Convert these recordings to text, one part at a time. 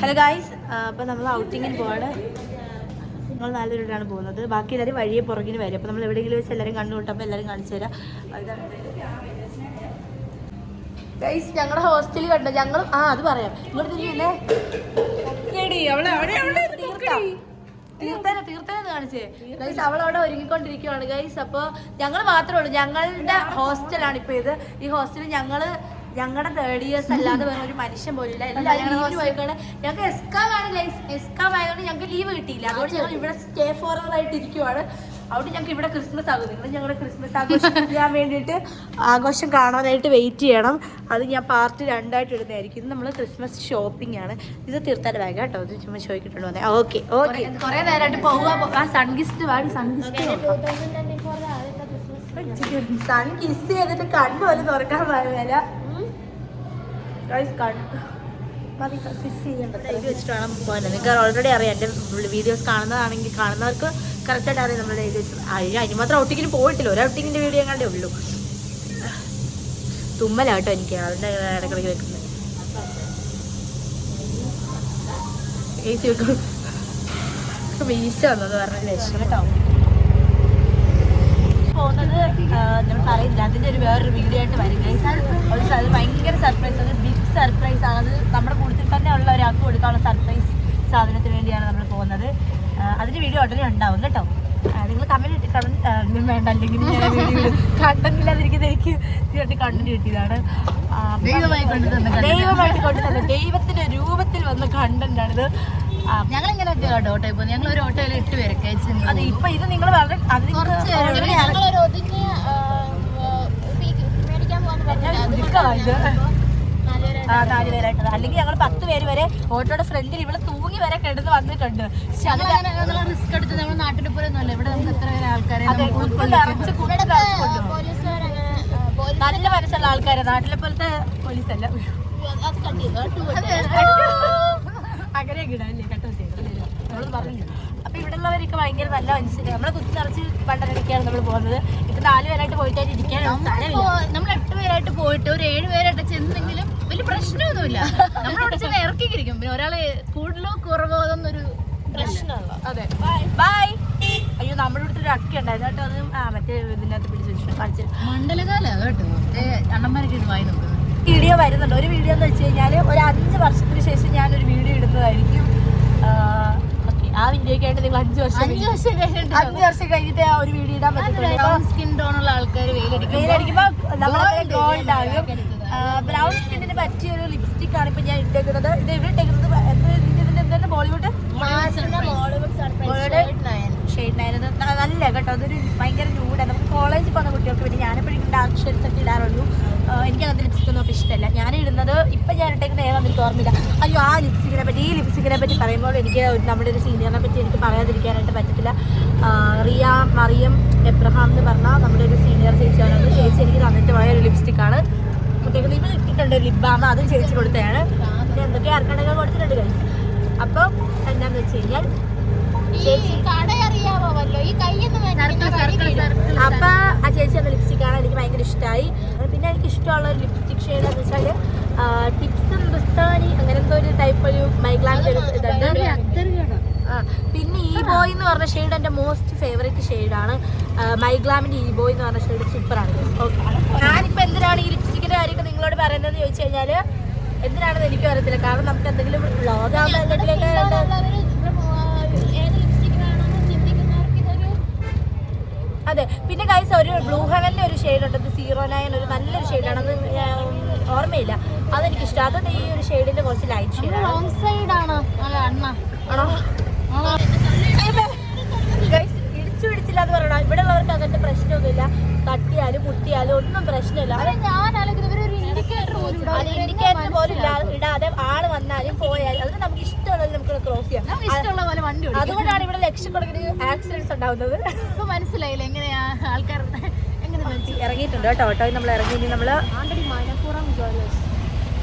Hello guys, അപ്പോൾ നമ്മൾ ഔട്ടിങ്ങിന് പോവാണ്. നമ്മൾ നല്ലൊരിടാണ് പോകുന്നത്. ബാക്കി എല്ലാവരും വഴിയെ പുറകിന് വരും. അപ്പോൾ നമ്മൾ എവിടെയെങ്കിലും വെച്ച് എല്ലാവരും കണ്ടുകൊണ്ടപ്പോൾ എല്ലാവരും കാണിച്ചു തരാം. ഗൈസ്, ഞങ്ങളുടെ ഹോസ്റ്റലിൽ കണ്ടോ ഞങ്ങൾ അത് പറയാം. ഇങ്ങോട്ട് തിരിഞ്ഞേ തീർത്തേന്ന് കാണിച്ചേ ഗൈസ്. അവളവിടെ ഒരുങ്ങിക്കൊണ്ടിരിക്കുവാണ് ഗൈസ്. അപ്പോൾ ഞങ്ങൾ മാത്രമേ ഉള്ളൂ. ഞങ്ങളുടെ ഹോസ്റ്റലാണ് ഇപ്പോൾ ഇത്. ഈ ഹോസ്റ്റലിൽ ഞങ്ങളുടെ 3rd ഇയേഴ്സ് അല്ലാതെ വേറെ ഒരു മനുഷ്യൻ പോലില്ല. എല്ലാവരും പോയിക്കാണ്. ഞങ്ങൾക്ക് എസ്കാം ആണ് ഗൈസ്. എസ്കാം ആയതുകൊണ്ട് ഞങ്ങൾക്ക് ലീവ് കിട്ടിയില്ല. അതുകൊണ്ട് ഞങ്ങൾ ഇവിടെ സ്റ്റേ ഫോർവേഡ് ആയിട്ട് ഇരിക്കുവാണ്. അതുകൊണ്ട് ഞങ്ങൾക്ക് ഇവിടെ ക്രിസ്മസ് ആകും. നിങ്ങൾ ഞങ്ങളുടെ ക്രിസ്മസ് ആഘോഷിക്കാൻ വേണ്ടിയിട്ട് ആഘോഷം കാണാനായിട്ട് വെയിറ്റ് ചെയ്യണം. അത് ഞാൻ പാർട്ട് 2 ആയിട്ട് ഇടുന്നതായിരിക്കും. ഇത് നമ്മൾ ക്രിസ്മസ് ഷോപ്പിംഗ് ആണ്. ഇത് തീർത്താൻ്റെ ബാഗ് കേട്ടോ. ഇത് ചുമ്മാ ചോദിക്കിട്ടുണ്ടോ വന്നേ. Okay okay. കുറേ നേരമായിട്ട് പോവുക. സൺഗിസ്റ്റ് വാടി സൺഗിസ്റ്റ് സൺ കിസ് ചെയ്തിട്ട് കണ്ണു പോലും തുറക്കാൻ പാടില്ല. ഇത് വെച്ചിട്ട് വേണം പോകാൻ. നിങ്ങൾക്ക് ഓൾറെഡി അറിയാം. എൻ്റെ വീഡിയോസ് കാണുന്നവർക്ക് കറക്റ്റായിട്ട് അറിയാം. നമ്മുടെ ഇത് വെച്ചിട്ട് അതിന് മാത്രം ഔട്ടിങ്ങിന് പോയിട്ടില്ല. ഒരു ഔട്ടിങ്ങിൻ്റെ വീഡിയോ കണ്ടേ ഉള്ളൂ. തുമ്മലാട്ടോ എനിക്ക്. അതിൻ്റെ ഇടയ്ക്കിടയ്ക്ക് വെക്കുന്നത് ഏസി വെക്കും. വീശ വന്നത് പറഞ്ഞ ലക്ഷം കേട്ടോ. പോകുന്നത് നമ്മൾ പറയുന്നില്ല. അതിൻ്റെ വേറൊരു വീഡിയോ ആയിട്ട് വരും. അത് ഭയങ്കര സർപ്രൈസ്. അത് ബിഗ് സർപ്രൈസ് ആണ്. അത് നമ്മുടെ കൂട്ടത്തിൽ തന്നെ ഉള്ള ഒരാൾക്ക് കൊടുക്കാനുള്ള സർപ്രൈസ് സാധനത്തിന് വേണ്ടിയാണ് നമ്മൾ പോകുന്നത്. അതിൻ്റെ വീഡിയോ ഉടനെ ഉണ്ടാവും കേട്ടോ. നിങ്ങൾ കമൻറ്റ് വേണ്ട. അല്ലെങ്കിൽ കണ്ടെന്നില്ലാതിരിക്കുന്ന എനിക്ക് ഇതിനായിട്ട് കണ്ടന്റ് കിട്ടിയതാണ്. ദൈവമായിട്ട് കൊണ്ടുതന്നെ ദൈവത്തിന്റെ രൂപത്തിൽ വന്ന കണ്ടന്റാണിത്. ഞങ്ങളിങ്ങനെ ഓട്ടോ ഇപ്പോൾ ഞങ്ങൾ ഒരു ഓട്ടോയിൽ 8 പേരൊക്കെ അയച്ചു. അത് ഇപ്പൊ ഇത് നിങ്ങൾ വളരെ നാല് പേരായിട്ടത്. അല്ലെങ്കിൽ ഞങ്ങൾ 10 പേര് വരെ ഓട്ടോയുടെ ഫ്രണ്ടിൽ ഇവിടെ തൂങ്ങി വരെ കിടന്ന് വന്നിട്ടുണ്ട്. റിസ്ക് എടുത്ത് നമ്മൾ നാട്ടിൽ പോലെ ഒന്നുമല്ല. ഇവിടെ നമുക്ക് എത്ര പേര് ആൾക്കാരെ നല്ല മനസ്സുള്ള ആൾക്കാരെ. നാട്ടിലെ പോലത്തെ പോലീസല്ല. അങ്ങനെയൊക്കെ ഇടാല്ലേ കേട്ടോ. നമ്മള് പറഞ്ഞു. അപ്പൊ ഇവിടെ ഉള്ളവരൊക്കെ ഭയങ്കര നല്ല മനുഷ്യര്. നമ്മളെ കുത്തി നിറച്ച് പണ്ടരക്കാണ് നമ്മൾ പോകുന്നത്. ഇപ്പൊ 4 പേരായിട്ട് പോയിട്ട് ഇരിക്കാൻ നമ്മൾ 8 പേരായിട്ട് പോയിട്ട് ഒരു 7 പേരായിട്ട് ചെന്നെങ്കിലും വലിയ പ്രശ്നമൊന്നുമില്ല. നമ്മളോട് ചെന്ന് ഇറക്കിയിരിക്കും. പിന്നെ ഒരാള് കൂടുതലോ കുറവോ അതൊന്നൊരു പ്രശ്നമല്ല. അതെ. ബൈ. അയ്യോ, നമ്മുടെ അടുത്ത് ഒരു അക്കി ഉണ്ടായിരുന്നു കേട്ടോ. അത് മറ്റേ ഇതിനകത്ത് പിടിച്ച് വെച്ചിട്ട് കാണിച്ചു. മണ്ഡലകാലം കേട്ടോ. അണ്ണന്മാരൊക്കെ ഇത് വായി നോക്കുന്നത്. വീഡിയോ വരുന്നുണ്ട്. ഒരു വീഡിയോ എന്ന് വെച്ച് കഴിഞ്ഞാൽ ഒരു 5 വർഷത്തിന് ശേഷം ഞാനൊരു വീഡിയോ ഇടുന്നതായിരിക്കും. ആ വീഡിയോക്കായിട്ട് നിങ്ങൾ 5 വർഷം കഴിഞ്ഞിട്ട് ആ ഒരു വീഡിയോ ഇടാൻ പറ്റുള്ളൂ. സ്കിൻ ടോണുള്ള ആൾക്കാർ വെയിലടിക്കുമ്പോൾ നമ്മളെ ഗോൾഡ് ആകും. ബ്രൗൺ സ്കിന്നിന് പറ്റിയ ഒരു ലിപ്സ്റ്റിക് ആണ് ഇപ്പൊ ഞാൻ ഇട്ടേക്കുന്നത്. ഇത് ഇവിടെ ഇട്ടേക്കുന്നത് എന്താണ് ബോളിവുഡ് ഷെയ്ഡ് 9. നല്ല കേട്ടോ. അതൊരു ഭയങ്കര ന്യൂഡാണ്. നമുക്ക് കോളേജിൽ പോകുന്ന കുട്ടികൾക്ക് വേണ്ടി ഞാനെപ്പോഴും ഡാർക്ക് ഷെയ്ഡ്സ് ഒക്കെ ഇടാറുള്ളൂ. എനിക്ക് അങ്ങനത്തെ ലിപ്സ്റ്റിക് ഒന്നും ഇഷ്ടമല്ല. ഞാൻ ഇടുന്നത് ഇപ്പം ഞാൻ ഇട്ടേക്കുന്നത് ഏതാണെന്ന് എനിക്ക് ഓർമ്മയില്ല. അയ്യോ, ആ ലിപ്സ്റ്റിക്കിനെ പറ്റി ഈ ലിപ്സ്റ്റിക്കിനെ പറ്റി പറയുമ്പോൾ എനിക്ക് നമ്മുടെ ഒരു സീനിയറിനെ പറ്റി എനിക്ക് പറയാതിരിക്കാനായിട്ട് പറ്റത്തില്ല. റിയ മറിയം എബ്രഹാം എന്ന് പറഞ്ഞാൽ നമ്മുടെ ഒരു സീനിയർ ചേച്ചിയാണ്. ചേച്ചി എനിക്ക് തന്നിട്ട് പോയ ഒരു ലിപ്സ്റ്റിക്കാണ്. കുട്ടികൾക്ക് നിങ്ങൾ ഇട്ടിട്ടുണ്ട് ലിപ് ബാം. അതും ചേച്ചി കൊടുത്തതാണ്. പിന്നെ എന്തൊക്കെ ആർക്കണ്ടൊക്കെ കൊടുത്തിട്ടുണ്ട് കഴിച്ചു. അപ്പം എന്താണെന്ന് വെച്ച് കഴിഞ്ഞാൽ അപ്പൊ ആ ചേച്ചിയുടെ ലിപ്സ്റ്റിക്കാണ് എനിക്ക് ഭയങ്കര ഇഷ്ടമായി. പിന്നെ എനിക്ക് ഇഷ്ടമുള്ള ഒരു ലിപ്സ്റ്റിക് ഷെയ്ഡ് എന്ന് വെച്ചാൽ ടിപ്സ് ഹിന്ദുസ്ഥാനി അങ്ങനെ എന്തോ ഒരു ടൈപ്പ് ഒരു മൈഗ്ലാമിന്റെ ഒരു ഇതുണ്ട്. പിന്നെ ഈ ബോയ് എന്ന് പറഞ്ഞ ഷെയ്ഡ് എൻ്റെ മോസ്റ്റ് ഫേവറേറ്റ് ഷെയ്ഡാണ്. മൈഗ്ലാമിന്റെ ഈ ബോയ് എന്ന് പറഞ്ഞ ഷെയ്ഡ് സൂപ്പറാണ്. ഓക്കെ, ഞാനിപ്പോൾ എന്തിനാണ് ഈ ലിപ്സ്റ്റിക്കിന്റെ കാര്യമൊക്കെ നിങ്ങളോട് പറയുന്നതെന്ന് ചോദിച്ചു കഴിഞ്ഞാൽ എന്തിനാണെന്ന് എനിക്കും അറിയത്തില്ല. കാരണം നമുക്ക് എന്തെങ്കിലും വ്ളോഗാകുമ്പോൾ എന്തെങ്കിലുമൊക്കെ. അതെ. പിന്നെ ഗൈസ് ഒരു ബ്ലൂ ഹെവനിലെ ഒരു ഷെയ്ഡ് ഉണ്ട്. 09 ഒരു നല്ലൊരു ഷെയ്ഡാണ്. അത് ഓർമ്മയില്ല. അതെനിക്ക് ഇഷ്ടം. അത് ഈ ഒരു ഷെയ്ഡിന്റെ കുറച്ച് ലൈറ്റ് ഷെയ്ഡാണ്. ഗൈസ് ഇടിച്ചു പിടിച്ചില്ല എന്ന് പറയണം. ഇവിടെ ഉള്ളവർക്ക് അങ്ങനത്തെ പ്രശ്നമൊന്നുമില്ല. തട്ടിയാലും മുട്ടിയാലും ഒന്നും പ്രശ്നമില്ല. ഇൻഡിക്കേറ്റർ പോലും ഇടാതെ ആള് വന്നാലും പോയാലും അതിന് നമുക്ക് ഇഷ്ടമുള്ളത് നമുക്ക് ക്രോസ് ചെയ്യാം. അതുകൊണ്ടാണ് ഇവിടെ ലക്ഷക്കണക്കിന് ആക്സിഡന്റ്സ് ഉണ്ടാവുന്നത്. ഇപ്പൊ മനസ്സിലായില്ല എങ്ങനെയാ ആൾക്കാർ എങ്ങനെ ഇറങ്ങിയിട്ടുണ്ട് കേട്ടോ. ഓട്ടോയിൽ നമ്മൾ ഇറങ്ങി നമ്മൾ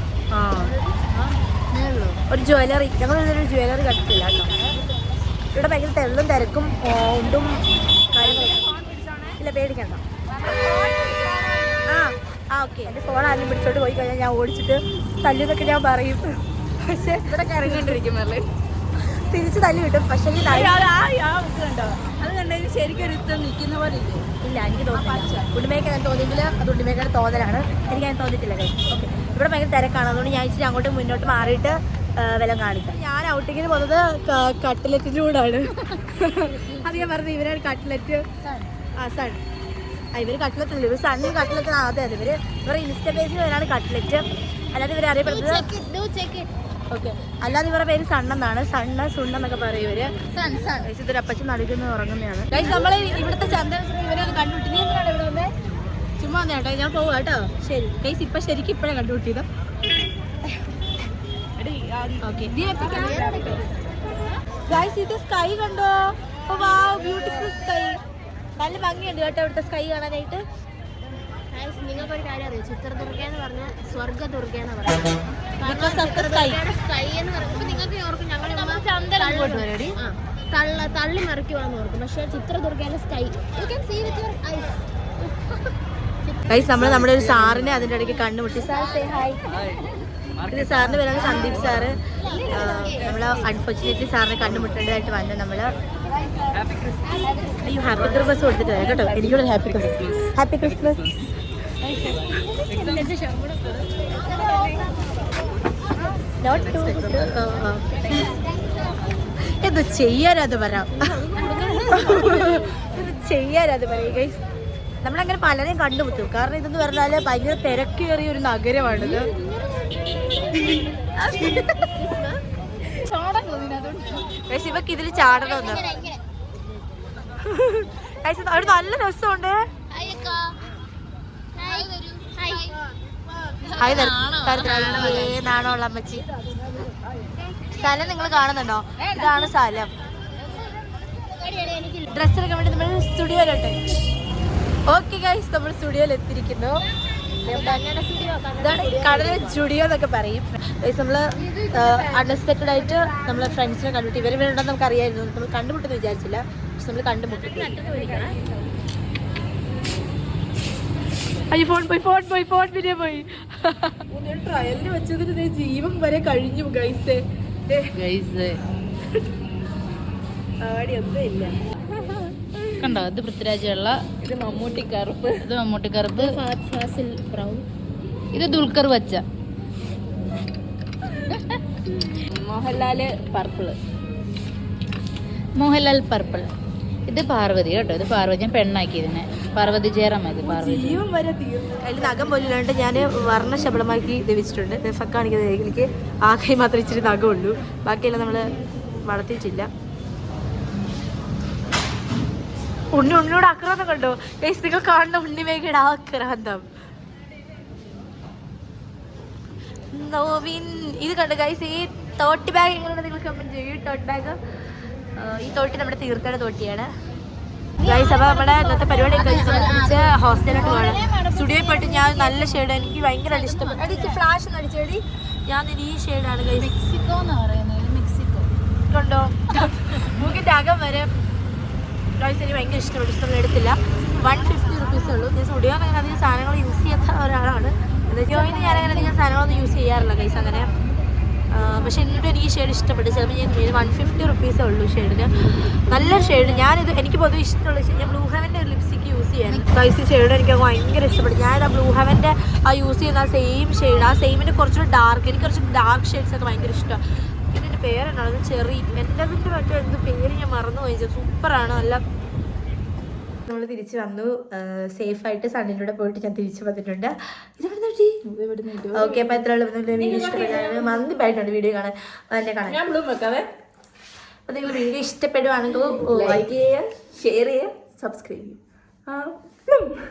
ഒരു ജ്വല്ലറി ഞങ്ങളൊരു ജ്വല്ലറി കണ്ടിട്ടില്ല കേട്ടോ. ഇവിടെ ഭയങ്കര തെള്ളും തിരക്കും ഉണ്ടും കാര്യങ്ങളൊക്കെ. ഇല്ല, പേടിക്കണ്ട. ഓക്കെ. എൻ്റെ ഫോൺ ആരും പിടിച്ചോട്ട് പോയി കഴിഞ്ഞാൽ ഞാൻ ഓടിച്ചിട്ട് തല്ലിന്നൊക്കെ ഞാൻ പറയും. പക്ഷെ ഇവിടെ ഇറങ്ങിക്കൊണ്ടിരിക്കും തിരിച്ച് തല്ലി കിട്ടും. പക്ഷെ കണ്ടോ അത് കണ്ടതിന് ശരിക്കും ഒരു നിൽക്കുന്ന പോലെ ഇല്ല, എനിക്ക് തോന്നുന്നില്ല. ഉണ്ണിമേക്ക് ഞാൻ തോന്നിയെങ്കിൽ അത് ഉണ്ണിമേക്കയുടെ തോന്നലാണ്. എനിക്ക് ഞാൻ തോന്നിയിട്ടില്ല. ഓക്കെ, ഇവിടെ ഭയങ്കര തിരക്കാണ്. അതുകൊണ്ട് ഞാൻ ഇച്ചിരി അങ്ങോട്ട് മുന്നോട്ട് മാറിയിട്ട് വല്ലതും കാണിക്കാം. ഞാൻ ഔട്ടിങ്ങിന് പോകുന്നത് കട്ട്ലറ്റിൻ്റെ കൂടാണ്. അത് ഞാൻ പറഞ്ഞത് ഇവരാണ് കട്ട്ലറ്റ്. സൺ ഇവർ കട്ട്ലറ്റ് അല്ല, ഇവർ സൺ കട്ട്ലറ്റ്. അതെ അതെ, ഇവരുടെ ഇൻസ്റ്റ പേജിൽ ഇവരാണ് കട്ട്ലറ്റ്. അല്ലാതെ ഇവർ അറിയപ്പെടുന്നത് ഓക്കെ, അല്ലാതെ ഇവരുടെ പേര് സണ്ണെന്നാണ്. സണ്ണ് സുണ്ണെന്നൊക്കെ പറയും ഇവര്. ഇതൊരു അപ്പച്ചി നടുക്കുന്ന ഉറങ്ങുന്നതാണ്. നമ്മൾ ഇവിടുത്തെ ചന്ദന ഇവരൊന്ന് കണ്ടുപിട്ടി. നീ എന്തിനാണ് ഇവിടെ വന്നേ? ചുമ്മാ വന്നേ കേട്ടോ, ഞാൻ പോവാ കേട്ടോ. ശരി ഗൈസ്, ഇപ്പൊ ശരിക്കും ഇപ്പഴേ കണ്ടുപിട്ടിയത്. ഗൈസ്, ഇത് സ്കൈ കണ്ടോ? Beautiful sky. നല്ല ഭംഗിയുണ്ട് കേട്ടോ ഇവിടുത്തെ സ്കൈ കാണാനായിട്ട്. നിങ്ങൾക്കൊരു കാര്യം അറിയാം, ചിത്രദുർഗ എന്ന് പറഞ്ഞാൽ സ്വർഗ്ഗദുർഗ എന്ന് പറയുന്നത്. സ്കൈ എന്ന് പറയുമ്പോൾ നിങ്ങൾക്ക് ഓർക്കും ഞങ്ങൾ തള്ളി മറിക്കുവാന്ന് ഓർക്കും. പക്ഷെ ചിത്രദുർഗയിലെ സ്കൈ ഗൈസ്, നമ്മൾ നമ്മുടെ ഒരു സാറിനെ അതിൻ്റെ ഇടയ്ക്ക് കണ്ടുമുട്ടി. Sir say hi. ഇത് സാറിൻ്റെ പേരാണ് സന്ദീപ് സാറ്. നമ്മൾ അൺഫോർച്ചുനേറ്റ്ലി സാറിനെ കണ്ടുമുട്ടേണ്ടതായിട്ട് വന്നു. നമ്മൾ അയ്യോ ഹാപ്പി ക്രിസ്മസ് കൊടുത്തിട്ട് വരാം കേട്ടോ. എനിക്കൂടെ ഹാപ്പി ക്രിസ്മസ്. Happy Christmas. എന്ത് ചെയ്യാനത് പറയാം, ചെയ്യാനത് പറയും ഗൈസ്. നമ്മളങ്ങനെ പലരെയും കണ്ടുമുട്ടും. കാരണം ഇതെന്ന് പറഞ്ഞാല് ഭയങ്കര തിരക്കേറിയ ഒരു നഗരമാണിത്. പക്ഷെ ഇവക്ക് ഇതിൽ ചാടണമെന്ന് ഒരു നല്ല രസമുണ്ട്. നാണമുള്ള അമ്മച്ചി. സ്ഥലം നിങ്ങൾ കാണുന്നുണ്ടോ? ഇതാണ് സ്ഥലം. ഡ്രസ്സിനൊക്കെ വേണ്ടി നമ്മൾ സ്റ്റുഡിയോയിലോട്ടെ. ഓക്കെ ഗൈസ്, നമ്മൾ സ്റ്റുഡിയോയിൽ എത്തിയിരിക്കുന്നു. ഇതാണ് കടല സ്റ്റുഡിയോ എന്നൊക്കെ പറയും. നമ്മള് അൺഎക്സ്പെക്റ്റഡ് ആയിട്ട് നമ്മളെ ഫ്രണ്ട്സിനെ കണ്ടുമുട്ടി. ഇവരെ വേണ്ടെന്ന് നമുക്ക് അറിയായിരുന്നു. നമ്മൾ കണ്ടുമുട്ടെന്ന് വിചാരിച്ചില്ല, പക്ഷെ നമ്മൾ കണ്ടുമുട്ടി. ഫോൺ പിന്നെ പോയി. ട്രയലിന് വെച്ചതിന് ജീവൻ വരെ കഴിഞ്ഞു ഗൈസ്. ഒന്നും ഇല്ല കണ്ടോ? ഇത് പൃഥ്വിരാജുള്ള, ഇത് മമ്മൂട്ടി കറുപ്പ്, ഇത് മമ്മൂട്ടി കറുപ്പ്, ഫാസിൽ ബ്രൗൺ, ഇത് ദുൽഖർ വച്ച, മോഹൻലാല് പർപ്പിള്, മോഹൻലാൽ പർപ്പിൾ. ഇത് പാർവതി കേട്ടോ. ഇത് പാർവതി, ഞാൻ പെണ്ണാക്കി ഇതിനെ. പാർവതി ജയറാം. ഇത് പാർവതി. ജീവൻ വരെ തീർന്നു. അതിൽ നഖം പോലില്ലാണ്ട് ഞാൻ വർണ്ണശബളമാക്കി ദവിച്ചിട്ടുണ്ട്. ഫക്കാണിക്കുന്നത് എനിക്ക് ആകെ മാത്രമേ ഇച്ചിരി നഖമുള്ളൂ. ബാക്കിയെല്ലാം നമ്മൾ വളർത്തിയിട്ടില്ല. ഉണ്ണിയോട് ആക്രാന്തം കണ്ടോ ഗൈസ്? നിങ്ങൾ കാണുന്ന ഉണ്ണിമേഘയുടെ ആക്രാന്തം. ഇത് കണ്ടോ ഗൈസ്? ഈ തോട്ടി ബാഗ് എങ്ങനെയാണ് നിങ്ങൾ കമന്റ് ചെയ്യും? ഈ തോട്ടി ബാഗ്, ഈ തോട്ടി നമ്മുടെ തീർത്ഥയുടെ തോട്ടിയാണ് ഗൈസ്. അപ്പോൾ നമ്മുടെ ഇന്നത്തെ പരിപാടി തിരിച്ച് ഹോസ്റ്റലിലോട്ട് പോകണം. സ്റ്റുഡിയോയിൽ പോയിട്ട് ഞാൻ നല്ല ഷെയ്ഡ്, എനിക്ക് ഭയങ്കരമായിട്ട് ഇഷ്ടപ്പെട്ടു. അടിച്ച് ഫ്ലാഷ് ഒന്ന് അടിച്ചേടി. ഞാൻ ഈ ഷെയ്ഡാണ് ഗൈസ്. മെക്സിക്കോ എന്ന് പറയുന്നത്. മെക്സിക്കോ കണ്ടോ? മൂക്കിൻ്റെ അകം വരെ ഗൈസ് എനിക്ക് ഭയങ്കര ഇഷ്ടപ്പെട്ടു. ഇഷ്ടം എടുത്തില്ല. 150 റുപ്പീസേ ഉള്ളൂ. ഞാൻ സ്റ്റുഡിയോ അങ്ങനെ അധികം സാധനങ്ങൾ യൂസ് ചെയ്യാത്ത ഒരാളാണ്. ജോയിന് ഞാൻ അങ്ങനെ അധികം സാധനങ്ങളൊന്നും യൂസ് ചെയ്യാറില്ല ഗൈസ് അങ്ങനെ. പക്ഷെ എന്നിട്ടും എനിക്ക് ഈ ഷെയ്ഡ് ഇഷ്ടപ്പെട്ടു. ചിലപ്പോൾ ഞാൻ 150 റുപ്പീസേ ഉള്ളൂ ഷെയ്ഡിന്. നല്ലൊരു ഷെയ്ഡ്. ഞാനിത് എനിക്ക് പൊതുവെ ഇഷ്ടമുള്ള ഞാൻ ബ്ലൂ ഹെവൻ്റെ ഒരു ലിപ്സ്റ്റിക്ക് യൂസ് ചെയ്യാൻ ഗൈസ്. ഈ ഷെയ്ഡ് എനിക്ക് ഭയങ്കര ഇഷ്ടപ്പെട്ടു. ഞാനിത് ബ്ലൂ ഹെവൻ്റെ ആ യൂസ് ചെയ്യുന്ന ആ സെയിം ഷെയ്ഡ്, ആ സെയിമിൻ്റെ കുറച്ചുകൂടി ഡാർക്ക്, എനിക്ക് കുറച്ച് ഡാർക്ക് ഷെയ്ഡ്സ് ഒക്കെ ഭയങ്കര ഇഷ്ടമാണ്. ഇതിൻ്റെ പേരെന്നാണ് ചെറി, എൻ്റെ അതിൻ്റെ മറ്റേ എന്ത് പേര് ഞാൻ മറന്നു പോയി. സൂപ്പറാണ്. നല്ല നമ്മൾ തിരിച്ച് വന്നു. സേഫായിട്ട് സണ്ണിൻ്റെ കൂടെ പോയിട്ട് ഞാൻ തിരിച്ച് വന്നിട്ടുണ്ട്. ഓക്കെ, അപ്പോൾ എത്ര വീഡിയോ ഇഷ്ടപ്പെട്ടാണ് മന്ദിപ്പായിട്ടുണ്ട് വീഡിയോ കാണാൻ. അതെന്നെ കാണാൻ അപ്പോൾ നിങ്ങൾ വീഡിയോ ഇഷ്ടപ്പെടുവാണെങ്കിൽ ലൈക്ക് ചെയ്യുക, ഷെയർ ചെയ്യുക, സബ്സ്ക്രൈബ് ചെയ്യുക.